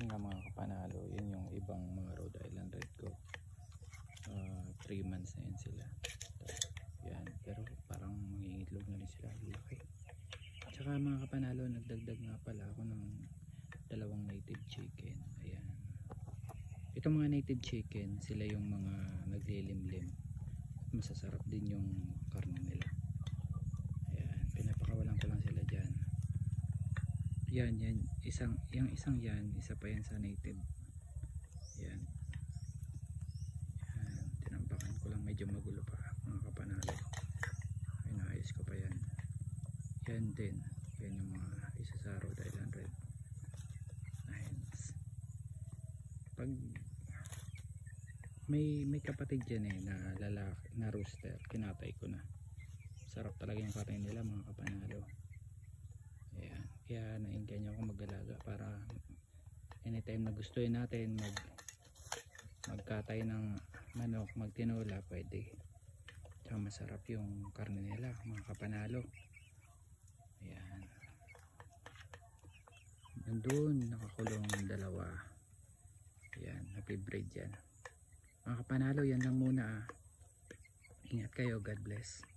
Yun nga mga kapanalo, yun yung ibang mga Rhode Island Red ko. 3 months na yun sila. Yan, pero parang mangingitlog na rin sila. Laki. Tsaka mga kapanalo, nagdagdag nga pala ako ng 2 native chicken. Ayan. Itong mga native chicken, sila yung mga naglilimlim. Masasarap din yung karne nila. Ayan, pinapakawalan ko lang sila dyan. Yan, yung isang yan, isa pa yan sa native. Yan. Yan, tinampakan ko lang, medyo magulo pa mga kapanalo. Inaayos ko pa yan. Yan din, yan yung mga isa sa Rhode Island Red. Nice. Pag may kapatid dyan na lalaki, na rooster, kinatay ko na. Sarap talaga yung karne nila mga kapanalo. Ayan. Kaya nainganyo ako mag-alaga para anytime na gustuin natin magkatay ng manok, magtinola, pwede. Tsaka masarap yung karne nila mga kapanalo. Ayan. Nandun nakakulong yung 2. Ayan, happy breed yan mga kapanalo. Yan lang muna. Ingat kayo, God bless.